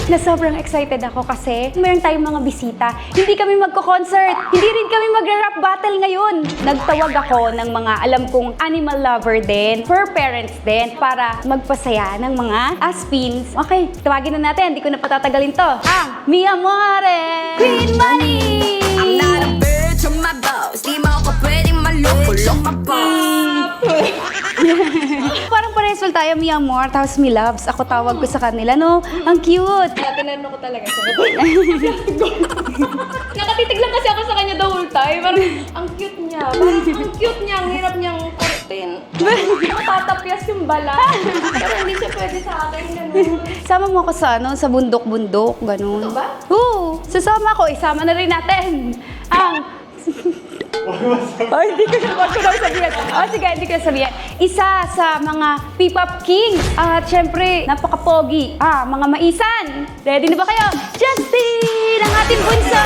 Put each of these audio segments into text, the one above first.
na sobrang excited ako kasi meron tayong mga bisita. Hindi kami magko-concert, hindi rin kami magra-rap battle ngayon. Nagtawag ako ng mga alam kong animal lover din, fur parents din, para magpasaya ng mga aspins. Okay, tawagin na natin, hindi ko na patatagalin to. Mi Amore! Queen Money! I'm not a bitch, I'm my boss. Di mo ako pwedeng maloko-loko pa. Parang parehas tayo, Mi Amor, tapos Mi Loves. Ako tawag ko sa kanila, no? Ang cute! Tinanong ko talaga siya. Nakatitig lang kasi ako sa kanya the whole time. Parang, ang cute niya. Parang, ang cute niya. Ang hirap niyang kurtin. Matatapyas yung balat. Pero hindi siya pwede sa akin. Ganun. Sama mo ako sa, ano, sa bundok-bundok, ganun. Ito ba? Oo! Sasama ko, isama na rin natin. Ay, hindi ko na sabihin. Sige, hindi ko na sabihin. Isa sa mga P-pop kings. At syempre, napaka-pogi. Mga maisan. Ready na ba kayo? Justin! Ang ating bunso!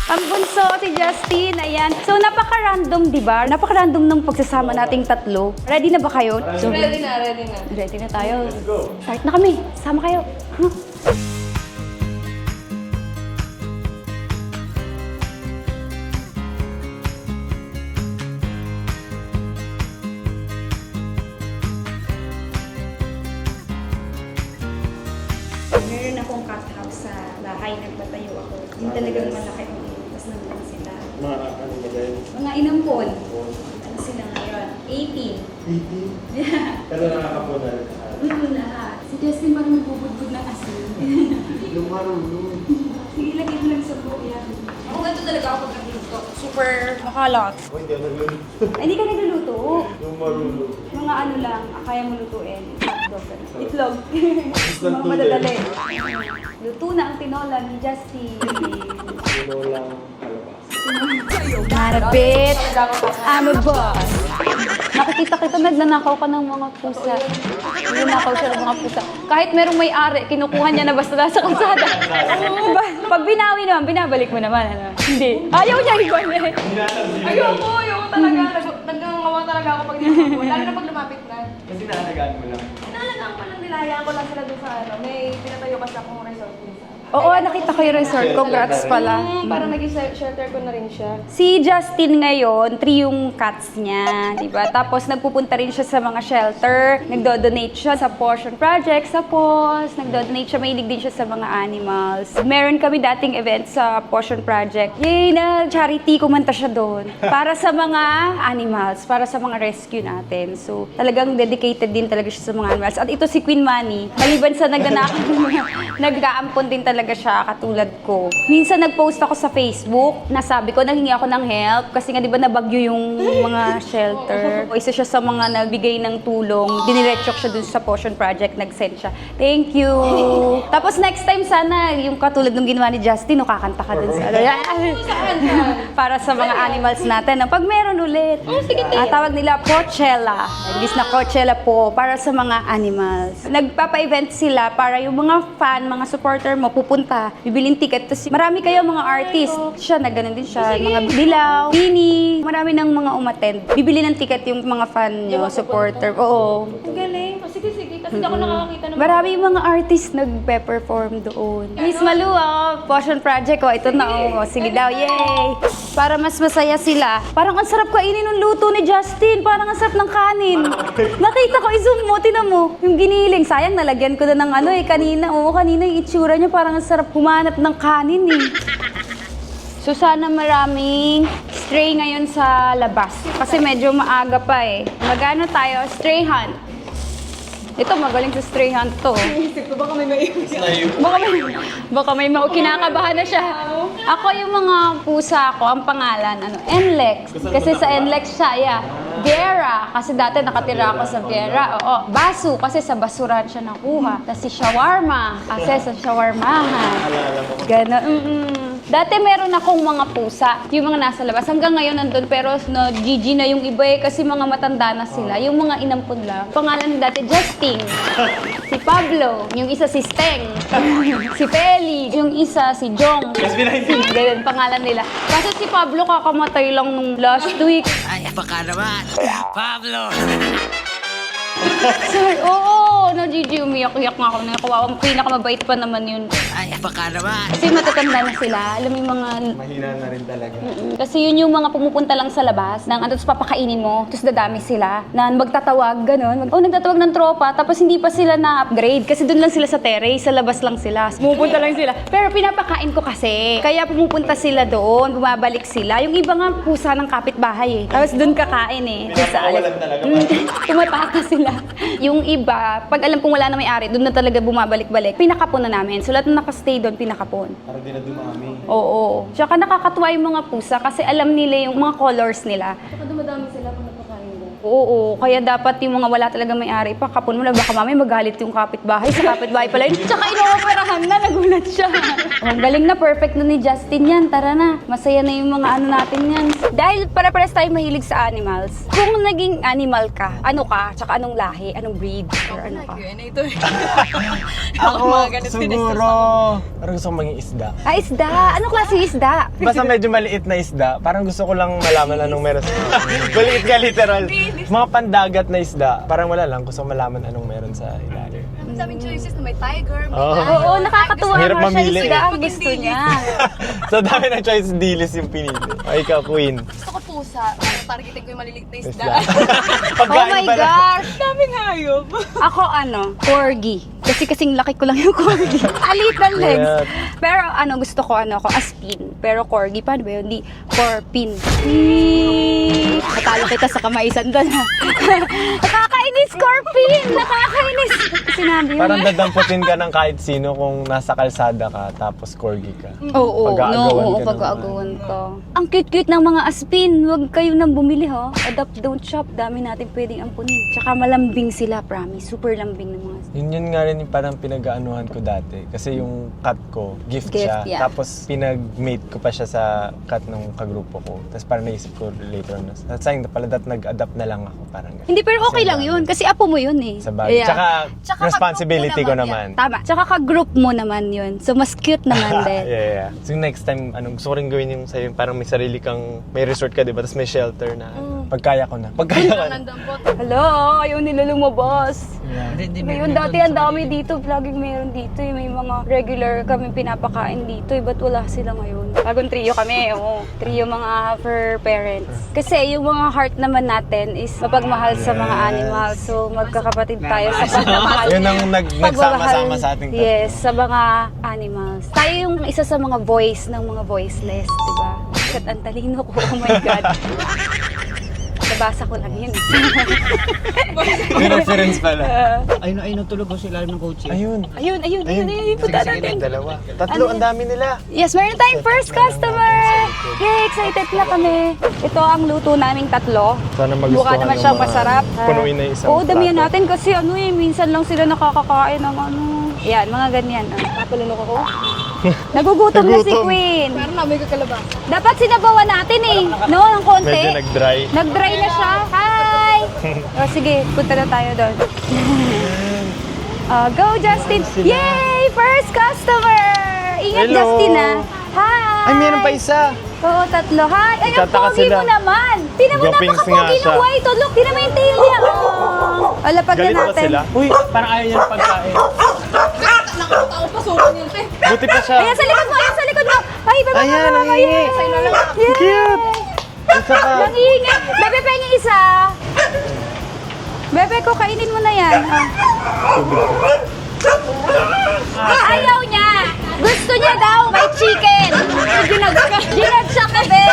Ang bunso, si Justin. Ayan. So, napaka-random, di ba? Napaka-random ng pagsasama nating tatlo. Ready na ba kayo? So, Ready na, ready na. ready na tayo. Let's go. Start na kami. Sama kayo. Meron akong cat house sa bahay. Nagpatayo ako. Yung talagang malaki ang tapos nandun sila. Mga ano ba din? Mga inampon. Ano sila ngayon? 18. 80? Pero nakakapon na rin. Lahat. Si Justin parang nagbubudbud ng asin. Yung marunong. Sige, lagyan mo lang sa buo yan. Ako ganito talaga ako pagkakiluto. Super makalat. Ako hindi ako nagluluto. Ay, hindi ka nagluluto. Yung marunong. Mga ano lang, kaya mo lutuin. Hotdog, ganun. Itlog. Instant Mga noodle. madadali. Luto na ang tinola ni Justin. Puno lang kalabas. Not a bitch. I'm a boss. Nakikita kita, nagnanakaw ka ng mga pusa. Nagnanakaw siya ng mga pusa. Kahit merong may-ari, kinukuha niya na basta nasa kalsada. Pag binawi naman, binabalik mo naman. Ano? Hindi. Ayaw niya ibalik. Ayoko talaga. Naggangawa talaga ako pag dinakawa. Lalo na pag lumapit na. Kasi naalagaan mo lang. Nalagaan ko lang, nilayaan ko lang sila doon sa ano. May pinatayo kasi akong resort din sa Oo, nakita ko yung resort. Congrats pala. Parang naging shelter ko na rin siya. Si Justin ngayon, 3 yung cats niya, di ba? Tapos nagpupunta rin siya sa mga shelter, nagdo-donate siya sa Portion Project, sa POS, nagdo-donate siya, mahilig din siya sa mga animals. Meron kami dating event sa Portion Project. Yay, na charity, kumanta siya doon. Para sa mga animals, para sa mga rescue natin. So, talagang dedicated din talaga siya sa mga animals. At ito si Queen Money, maliban sa nag-aampon din talaga siya katulad ko. Minsan nag-post ako sa Facebook, nasabi ko, nanghingi ako ng help kasi nga di ba nabagyo yung mga shelter. Isa siya sa mga nagbigay ng tulong. Diniretsok siya dun sa Potion Project, nag-send siya. Thank you! Tapos next time sana, yung katulad ng ginawa ni Justin, kakanta ka dun sa para sa mga animals natin. Pag meron ulit, tawag nila Coachella. Imbis na Coachella po, para sa mga animals. Nagpapa-event sila para yung mga fan, mga supporter mo, pupunta, bibilin ticket. Tapos marami kayo mga artist. Siya, nagganon din siya. Mga Dilaw, Pini, marami ng mga umattend. Bibili ng ticket yung mga fan nyo, supporter. Oo. Ang galing. Sige. Kasi hindi ako nakakakita ng Marami yung mga artist nagpe-perform doon. Miss Malu, Potion Project, ito na, sige daw, yay! Para mas masaya sila. Parang ang sarap kainin ng luto ni Justin. Parang ang sarap ng kanin. Nakita ko, i-zoom mo, tinan mo. Yung giniling, sayang, nalagyan ko na ng kanina. Kanina yung itsura niya, parang ang sarap humanap ng kanin eh. So sana maraming stray ngayon sa labas. Kasi medyo maaga pa eh. Magano tayo? Stray hunt. Ito, magaling sa stray hunt to. Isip ko, baka may maiwas. Baka may kinakabahan na siya. Ako yung mga pusa ko, ang pangalan, Enlex. Kasi sa Enlex siya, yeah. Vera, kasi dati nakatira ako sa Vera. Oo. Basu, kasi sa basuran siya nakuha. Tapos si Shawarma, kasi sa shawarmahan. Gano'n. Dati meron akong mga pusa, yung mga nasa labas. Hanggang ngayon nandun, pero no, GG na yung iba eh, kasi mga matanda na sila. Yung mga inampun lang. Pangalan ni dati, Justin. Si Pablo. Yung isa si Steng. Si Feli. Yung isa si Jong. Ganun, pangalan nila. Kasi si Pablo kakamatay lang nung last week. Ay, baka naman. Pablo! Sorry, oo. na Gigi, umiyak-iyak nga ako na kawawa. Pinakamabait pa naman yun. Ay, baka naman. Kasi matatanda na sila. Alam mo yung mga... Mahina na rin talaga. Kasi yun yung mga pumupunta lang sa labas, tapos papakainin mo, tapos dadami sila, na magtatawag, gano'n. Nagtatawag ng tropa, tapos hindi pa sila na-upgrade. Kasi doon lang sila sa terrace, sa labas lang sila. Pumupunta lang sila. Pero pinapakain ko kasi. Kaya pumupunta sila doon, bumabalik sila. Yung iba nga pusa ng kapitbahay eh. Tapos doon kakain eh. Pinapakawalan talaga. Tumataka sila. Yung iba, pag alam kong wala na may-ari, doon na talaga bumabalik-balik. Pinakapon na namin. So lahat na nakastay doon, pinakapon. Para di na dumami. Oo. Tsaka nakakatuwa yung mga pusa kasi alam nila yung mga colors nila. Baka dumadami sila kung napakain mo. Oo, kaya dapat yung mga wala talaga may-ari, pakapon mo na baka mamaya magalit yung kapitbahay. Sa kapitbahay pala yun. Tsaka inooperahan na, nagulat siya. Ang galing na, perfect na ni Justin yan. Tara na, masaya na yung mga ano natin yan. Dahil para-pares tayo mahilig sa animals. Kung naging animal ka, ano ka, tsaka anong lahi, anong breed, or ano ka? Ako, siguro, parang gusto kong maging isda. Ah, isda. Anong klase isda? Basta medyo maliit na isda. Parang gusto ko lang malaman anong meron sa maliit ka literal. Mga pandagat na isda. Parang wala lang. Gusto ko malaman anong meron sa ilalim. Ang daming choices na may tiger, may Oo. Oo, nakakatuwa Hirap nga siya. mamili Isda eh. ang gusto niya. So dami ng choice, dilis yung pinili. O ikaw, queen. Gusto ko pusa. Targetin ko yung maliliit na isda. Isda. Oh Pagkain my pala. gosh! Daming hayop. Ako corgi. Kasi kasing laki ko lang yung corgi. Alit ng legs. Yeah. Pero gusto ko aspin. Pero corgi, paano ba yun? Di, corpin. Natalo kita sa kamaisan doon ha. Nakakainis, corpin! Nakakainis! Sinabi yun. Parang dadamputin ka ng kahit sino kung nasa kalsada ka tapos corgi ka. Oo, Pag-aagawan ka ng pag-aagawan ko. Ang cute-cute ng mga aspin. Huwag kayo nang bumili ha. Adopt, don't shop. Dami natin pwedeng ampunin. Tsaka malambing sila, promise. Super lambing ng mga aspin. Yun nga rin yung parang pinag-aanuhan ko dati. Kasi yung cat ko, gift siya. Yeah. Tapos pinag-mate ko pa siya sa cat ng kagrupo ko. Tapos parang naisip ko later on, sayang na pala nag-adapt na lang ako. Parang ganun. Hindi, pero okay Sa lang bagay. yun. Kasi apo mo yun eh. Sa bagay. Yeah. Tsaka responsibility ko naman. Tama. Tsaka ka-group mo naman yun. So, mas cute naman din. yeah. So next time, gusto ko rin gawin yung sa'yo, parang may sarili kang, may resort ka, di ba? Tapos may shelter na, pagkaya ko na. Pagkaya ko na. Nandampot. Hello, ayaw nila lumabas. Hindi, Ngayon dati ang dami dito, vlogging meron dito. May mga regular kami pinapakain dito. Ba't wala sila ngayon? Bagong trio kami, oo. Trio mga fur parents. Kasi yung mga heart naman natin is mapagmahal sa mga animals. So magkakapatid tayo sa pagmamahal. Yun ang nagsama-sama sa ating tatlo. Yes, sa mga animals. Tayo yung isa sa mga voice ng mga voiceless, di ba? Kat ang talino ko, oh my God. Nabasa ko lang yun. May reference pala. Ayun, tulog ko sa ilalim ng kotse. Ayun. Ayun. Punta natin. Dalawa. Tatlo, ang dami nila. Yes, meron tayong first customer! Yay, excited na kami. Ito ang luto naming tatlo. Sana magustuhan Mukha naman yung siyang mga masarap. punuin na isang Oo, damihan plato. natin kasi minsan lang sila nakakakain ng Yan, mga ganyan. Papalunok ako. Nagugutom na si Nagutom. Queen. Parang namin kakalabas. Dapat sinabawan natin eh. No, ng konti. Medyo nag-dry. Nag-dry na siya. Hi! O sige, punta na tayo doon. Go Justin! Yay! First customer! Ingat Hello. Justin ah. Hi! Ay, meron pa isa. Oo, tatlo. Hi! Ay, ang Nagtataka pogi sila. mo naman! Tinan mo, Gopings nga napaka-pogi ng siya. white. Oh, look, tinan mo yung tail niya. Oh. Alapag na Galit ba natin. sila? Uy, parang ayaw niya ng pagkain. Nakakatawa pa sukan yun, te. Buti pa siya. Ayan, sa likod mo! Ayan, sa likod mo! Ay, baba, Ayan, baba, ang baba, hingi. yes. Cute! Isa pa. Nangihingi. Bebe, pengi isa. Bebe ko, kainin mo na yan. Ayaw niya. Gusto niya daw may chicken. Ginag siya ka, be.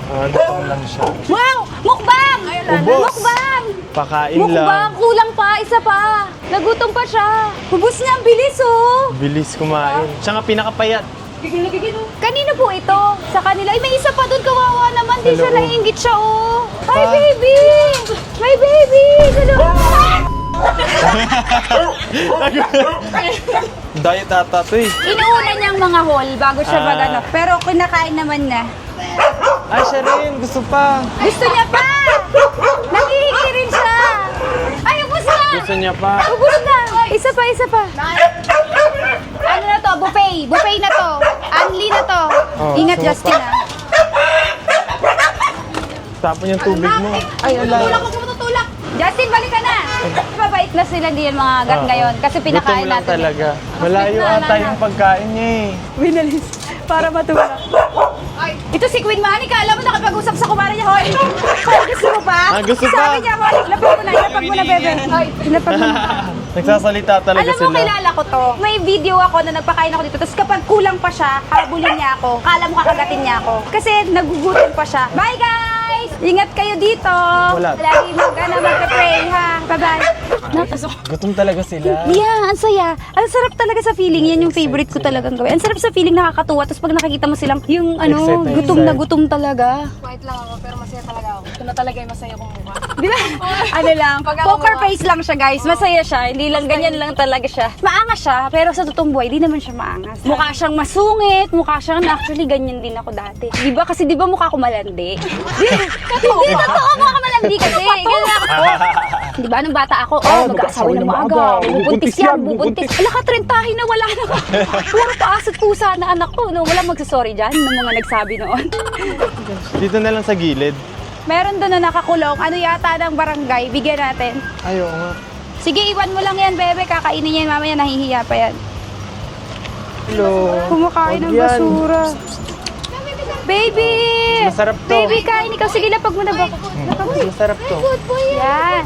Ano lang siya. Wow! Mukbang! Ubos. Mukbang! Pakain Mukbang! lang. Kulang pa, isa pa. Nagutom pa siya. Ubus niya, ang bilis oh. Bilis kumain. Siya nga pinakapayat. Kanino po ito? Sa kanila. Ay, may isa pa doon. Kawawa naman. Di siya Hello. naiingit siya, oh. Hi, baby! My baby! Hello! Diet ata to eh. Inuuna niyang mga haul bago siya magano. Pero kinakain naman na. Ay, siya rin. Gusto pa. Gusto niya pa! Nangihingi rin siya! Ay, ubus na! Gusto niya pa. Ubus na! Isa pa, isa pa. Ano na to? Buffet. Buffet na to. Unli na to. Oh, Ingat, sumapa. Justin, ah. Tapon yung tubig mo. Ay, wala. Tutulak ko, tutulak. Justin, balik ka na! Mabait na sila din mga agat ngayon kasi pinakain Gutom lang natin. talaga. Malayo ata yung pagkain niya eh. Winalis para matulog. Ito si Queen Monica, alam mo nakapag-usap sa kumara niya, hoy. Gusto mo pa? Ah, gusto pa. Sabi niya, hoy, lapag mo na, bebe. Hoy, lapag mo na. Nagsasalita talaga Alam mo, sila. kilala ko to. May video ako na nagpakain ako dito. Tapos kapag kulang pa siya, habulin niya ako. Kala mo kakagatin niya ako. Kasi nagugutom pa siya. Bye, guys! Ingat kayo dito. Wala. Lagi mag-pray, ha? Bye-bye. Gutom talaga sila. Yeah, ang saya. Ang sarap talaga sa feeling. Yan yung favorite ko talagang gawin. Ang sarap sa feeling, nakakatuwa. Tapos pag nakikita mo silang yung Excited na gutom na excited. gutom talaga. Quiet lang ako, pero masaya talaga ako. Ito na talaga yung masaya kong mukha. Di ba? Ano lang, poker face lang siya, guys. Masaya siya. Hindi lang ganyan lang talaga siya. Maangas siya, pero sa totoong buhay, di naman siya maangas. Mukha siyang masungit, mukha siyang actually ganyan din ako dati. Di ba? Kasi di ba mukha ko malandi? Hindi totoo, mukha ko malandi kasi. Ganyan ako. Di ba? Nung bata ako, mag-aasawa ng maaga. Bubuntis yan, bubuntis. Ala ka, 30 na wala na. Puro paas at pusa na anak ko. No? Walang magsasorry dyan ng mga nagsabi noon. Dito na lang sa gilid. Meron doon na nakakulong. Ano yata ng barangay? Bigyan natin. Ayaw nga. Sige, iwan mo lang yan, bebe. Kakainin niya yan. Mamaya nahihiya pa yan. Hello. Kumakain ng Huwag yan. basura. Baby! Masarap to. Baby, kain ikaw. Sige, lapag mo na ba? Mas masarap to. Yan.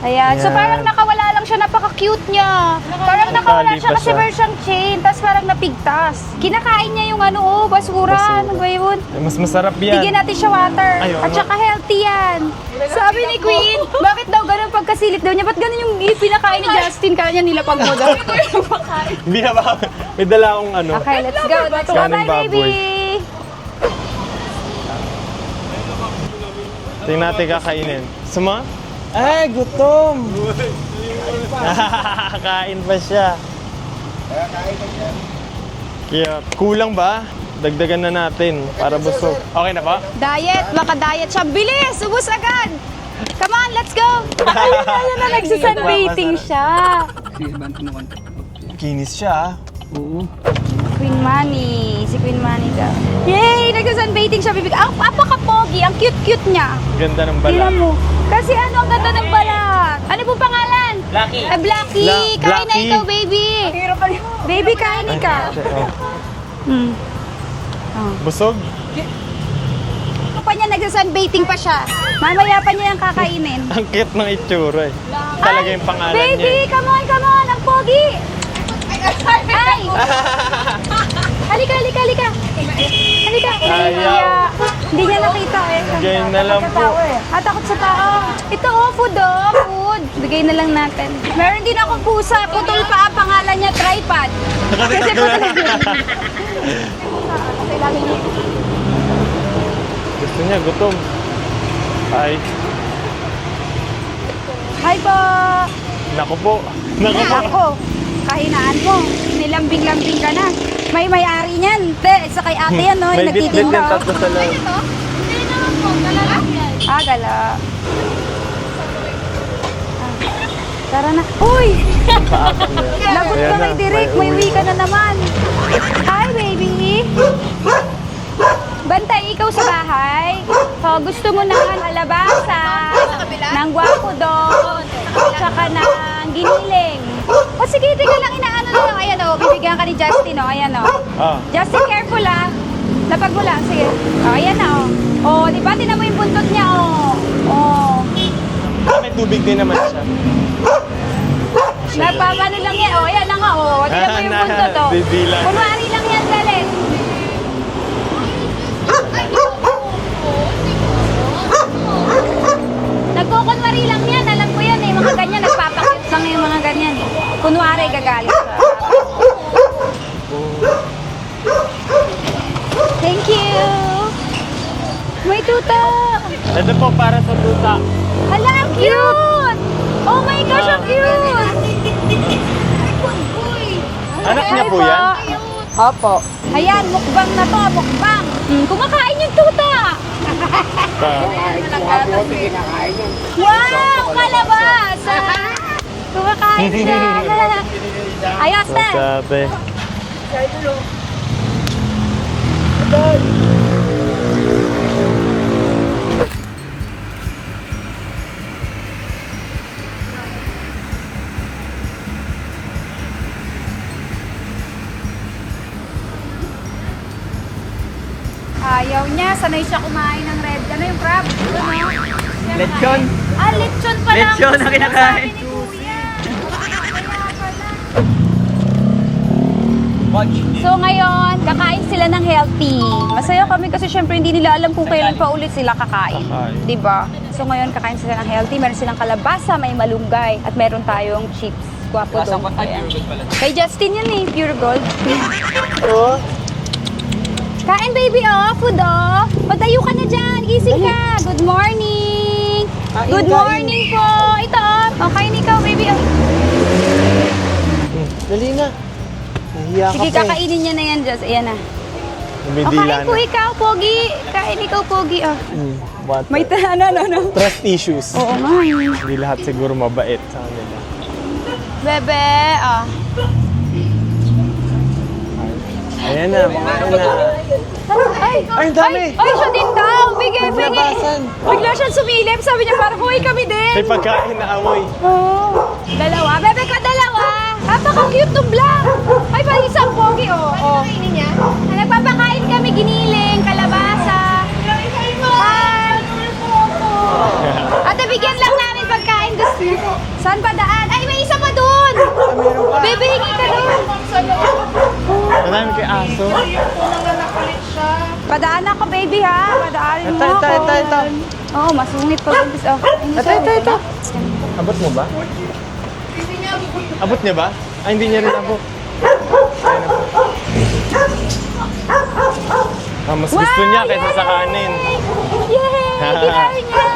Ayan. So Yan. parang nakawala lang siya. Napaka-cute niya. Parang nakawala Natali siya pa kasi siya. meron siyang chain. Tapos parang napigtas. Kinakain niya yung basura. Ano ba yun? Mas masarap yan. Bigyan natin siya water. Ayaw At nga. saka healthy yan. Sabi ni Queen, bakit daw ganun pagkasilip daw niya? Ba't ganun yung pinakain ni Justin? Kala niya nilapag mo daw. Hindi na ba? May dala akong ano. Okay, let's go. Let's go. Kaning Bye, baby. baboy. Tingnan natin kakainin. Suma? Ay, gutom! Nakakain pa siya. Cute. Kulang ba? Dagdagan na natin para busog. Okay na ba? Diet, baka diet siya. Bilis! Ubus agad! Come on, let's go! Ayun na, nagsusunbaiting siya. Kinis siya. Queen Manny. Si Queen Manny daw. Yay! Nagsusunbaiting siya. Bibig. Ang apaka-pogi. Ang cute-cute niya. Ganda ng Tingnan balat. mo. Kasi ano, ang ganda ng balat. Ano pong pangalan? Blackie. Blackie. Kain na Blackie. ikaw, baby. Baby, kain ikaw. Hmm. Busog? Pa niya, nagsusunbaiting pa siya. Mamaya pa niya yung kakainin. Ang cute ng itsura eh. Talaga yung pangalan niya. Baby, come on, come on. Ang pogi. Ay! Halika, halika, halika. Halika. Ayaw. Hindi niya nakita eh. Bigay na lang po. Takot sa tao. Ito food food. Bigay na lang natin. Meron din akong pusa. Putol pa ang pangalan niya, tripod. Kasi putol. Gusto niya, gutom. Ay, Hi po. naku po. Naku po. Ako, kahinaan mo. Nilambing-lambing ka na. May may-ari niyan. Sa kay ate yan, no? May Yung bit-bit nagtitinda. yung tatlo sa loob. Gala. Tara na. Uy! Lagot Ayan ka na, kay Direk. may May uwi ka na naman. Hi, baby! Bantay, ikaw sa bahay. O, gusto mo ng alabasa, ng guwapo doon, tsaka ng giniling. O sige, tingnan lang, inaano lang. Ayan o, bibigyan ka ni Justin o. Ayan o. Ah, Justin, careful ah. Lapag mo lang, sige. O, ayan na o. O, di ba? Tinan mo yung buntot niya o. O. may tubig din naman siya. Napapano lang yan. O, ayan na nga o. Tinan mo yung buntot o. Bibilang. Kunwari lang yan, galit. Nagkukunwari lang yan. Alam ko yan eh. Mga ganyan, nagpapakit lang yung mga ganyan eh. Kunwari, gagalit siya. Thank you. May tuta. Ito po para sa tuta. Hala, ang cute! Oh my gosh, ang cute! Anak niya po yan? Opo. Ayan, mukbang na to, mukbang. Kumakain yung tuta. Wow, kalabas! Kumakain siya. Ayos na. Sabi. sanay siya kumain ng red. Ano yung crab? Ano? Lechon. Lechon pala. Lechon na kinakain. Sabi ni Kuya. Kaya pala. So ngayon, kakain sila ng healthy. Masaya kami kasi syempre hindi nila alam kung kailan pa ulit sila kakain. Kakain. Diba? So ngayon, kakain sila ng healthy. Meron silang kalabasa, may malunggay, at meron tayong chips. Gwapo doon. Ayan. Kay Justin yun eh, pure gold. Oh. Kain baby, oh, food, oh. Patayo ka na dyan, gising ka. Good morning. Good morning po. Ito, oh. Kain ikaw, baby, oh. Dali na. Nahiya ka Sige, pa eh. kakainin niya na yan, Just. Ayan na. Bumidila Kain po na. ikaw, Pogi. Kain ikaw, Pogi, oh. What? May ano. Trust issues. Oo nga. Hindi lahat siguro mabait sa kanila. Bebe, ah. Ayan na, kumain na. Ay, Ay, ang dami. Ay, siya din daw. Bigay. Naglabasan. Bigla siya sumilip. Sabi niya, parang, huy, kami din. May pagkain na amoy. Oh. Dalawa. Bebe ka, dalawa. Napaka-cute ng vlog. Ay, parang isang Pogi, oh. Oh. Kainin niya? Nagpapakain kami, giniling, kalabasa. Hi! Ate, bigyan lang namin pagkain. Gusto niyo. Saan pa daan? Ay, may isa pa doon! Bebe, hingi ka doon. Marami kay aso. Padaan ako, baby, ha? Padaanin mo ako. Ito. Oo, masungit pa. Oh, Ito. Abot mo ba? Abot niya ba? Ay, hindi niya rin abot. Ayun na po. Mas gusto niya kaysa sa kanin. Yay! Kinain niya!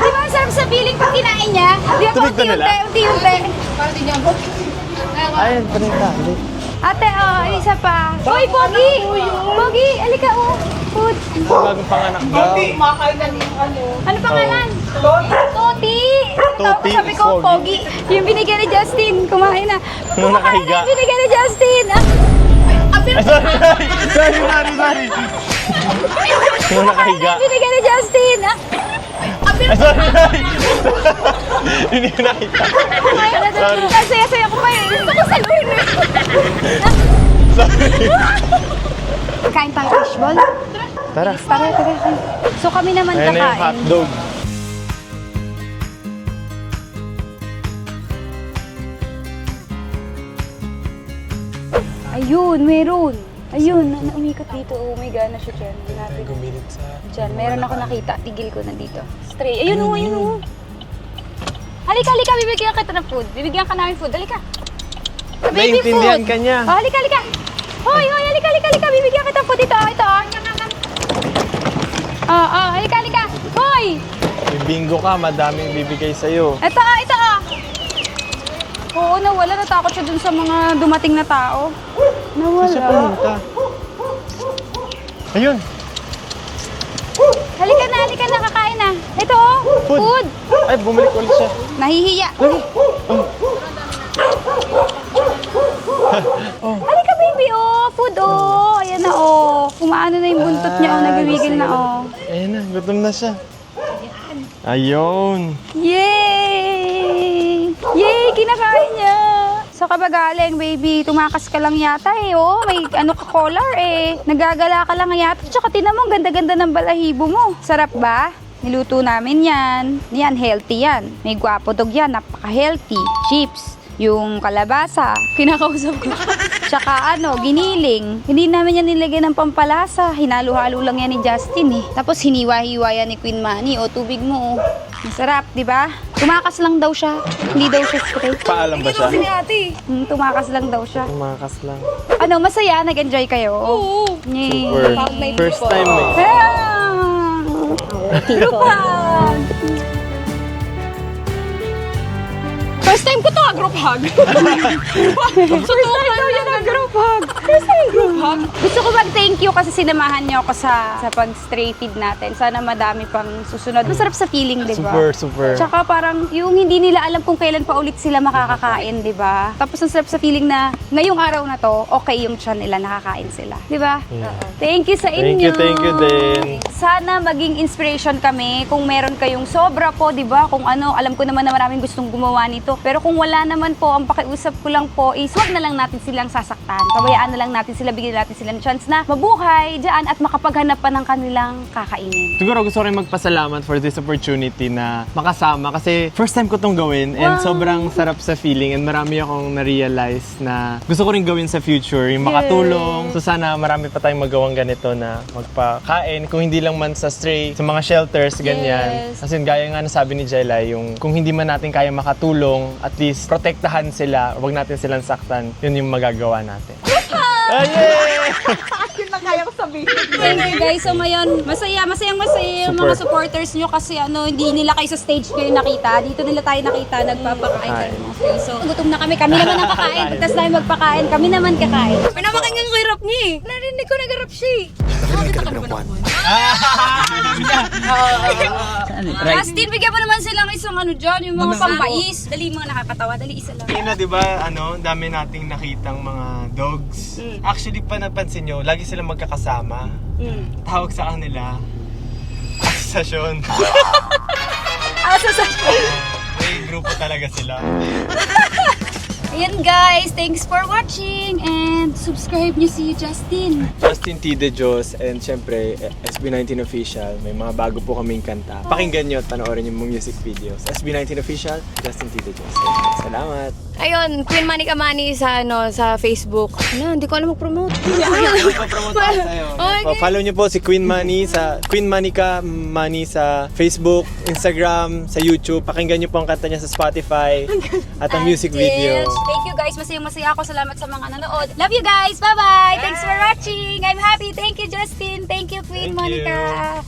Di ba ang sarap sa feeling pag kinain niya? Di ako Tumig ba nila? unti-unti. Para di niya abot. Ayun, panita. Ate, oh, isa pa. Hoy, Pogi! Pogi, alika, oh. Food. Bagong panganak daw. Kumakain na niya ano. Ano pangalan? Toti! Toti, Sabi ko, Pogi. Pogi. Yung binigyan ni Justin. Kumain na. Nung Kumakain nakahiga. na yung binigyan ni Justin. Ah, Sorry. Nung nakahiga. binigyan ni Justin. Ah, Sorry. Hindi ko nakita. kumain na doon. Sorry. Ang saya-saya ko pa eh. Gusto ko saluhin eh. Sorry. Kain tayo fishball? Tara. Tara. So kami naman Ayan na yung kakain. hotdog. Ayun, meron. Ayun, umikot dito. Oh my God, na siya dyan. Hindi natin. Gumilit sa... Dyan, meron ako nakita. Tigil ko na dito. Stray. Ayun, ayun. Halika, bibigyan kita ng food. Bibigyan ka namin food. Halika. Baby Naiintindihan food. ka niya. Oh, halika. Hoy, halika. Bibigyan kita ng food. Ito. Halika. Hoy! May bingo ka, madaming bibigay sa'yo. Ito. Oo, nawala. Natakot siya dun sa mga dumating na tao. Saan siya Nawala. pumunta? Ayun. Halika na. Kakain na. Ito, food. Ay, bumalik ulit siya. Nahihiya. Halika, baby, oh. Food, oh. Ayan na, oh. Kumaano na yung buntot niya, oh. Nagwigil na, oh. Ayun na, gutom na siya. Ayun. Yay! Kinakain niya. So, kabagaling, baby. Tumakas ka lang yata, eh, oh. May ano ka collar, eh. Nagagala ka lang yata. Tsaka tinan mo, ang ganda-ganda ng balahibo mo. Sarap ba? Niluto namin yan. Yan, healthy yan. May gwapo dog yan, napaka-healthy. Chips. Yung kalabasa, kinakausap ko. Tsaka giniling. Hindi namin yan nilagyan ng pampalasa. Hinalo-halo lang yan ni Justin eh. Tapos hiniwa-hiwa yan ni Queen Manny. O, tubig mo. Masarap, di ba? Tumakas lang daw siya. Hindi daw siya straight. Paalam ba siya? Ate. Tumakas lang daw siya. Tumakas lang. Masaya? Nag-enjoy kayo? Oo. Yay. Super. First time eh. Ah! Group hug! First time ko to group hug. First time daw yan ang group hug. First time group hug. Gusto ko mag-thank you kasi sinamahan niyo ako sa pag-stray feed natin. Sana madami pang susunod. Masarap sa feeling, di ba? Super. Tsaka parang yung hindi nila alam kung kailan pa ulit sila makakakain, di ba? Tapos ang sarap sa feeling na ngayong araw na to, okay yung tiyan nila, nakakain sila. Di ba? Thank you sa inyo. Thank you din. Sana maging inspiration kami kung meron kayong sobra po, di ba? Kung alam ko naman na maraming gustong gumawa nito. Pero kung wala naman po, ang pakiusap ko lang po is huwag na lang natin silang sasaktan. yan. Pabayaan na lang natin sila, bigyan natin sila ng chance na mabuhay dyan at makapaghanap pa ng kanilang kakainin. Siguro gusto ko rin magpasalamat for this opportunity na makasama kasi first time ko tong gawin and sobrang sarap sa feeling and marami akong na-realize na gusto ko rin gawin sa future, yung makatulong. So sana marami pa tayong magawang ganito na magpakain, kung hindi lang man sa stray, sa mga shelters, ganyan. Yes. Kasi gaya nga nasabi ni Jella, yung kung hindi man natin kaya makatulong, at least protektahan sila, huwag natin silang saktan, yun yung magagawa natin. Ah, yay! Thank you guys. So ngayon, masayang yung mga supporters nyo kasi hindi nila kayo sa stage kayo nakita. Dito nila tayo nakita, nagpapakain kayo mga friends. So gutom na kami naman ang kakain. Tapos tayo magpakain, kami naman kakain. Pinapakinggan ko yung rap niya eh. Narinig ko nag-rap siya eh. Justin, bigyan mo naman silang isang dyan, yung mga pampais. Dali mga nakakatawa, dali isa lang. Kaya na, di ba, dami nating nakitang mga dogs. Actually, pa napansin nyo, lagi silang magkakasama. Tawag sa kanila, asosasyon. May grupo talaga sila. Ayan guys, thanks for watching and subscribe nyo si Justin. Justin T. De Jos and syempre SB19 Official. May mga bago po kaming kanta. Pakinggan nyo at panoorin yung music videos. SB19 Official, Justin T. De Jos. Salamat! Ayun, Queen Manika Mani sa sa Facebook. Hindi ko alam mag-promote. Ipapromote ako sa'yo. Okay. Follow nyo po si Queen Manika Mani sa Facebook, Instagram, sa YouTube. Pakinggan nyo po ang kanta niya sa Spotify at ang music video. Thank you guys, masaya ako. Salamat sa mga nanood. Love you guys, bye-bye! Thanks for watching! I'm happy. Thank you Justin. Thank you Queen Thank you. Monica.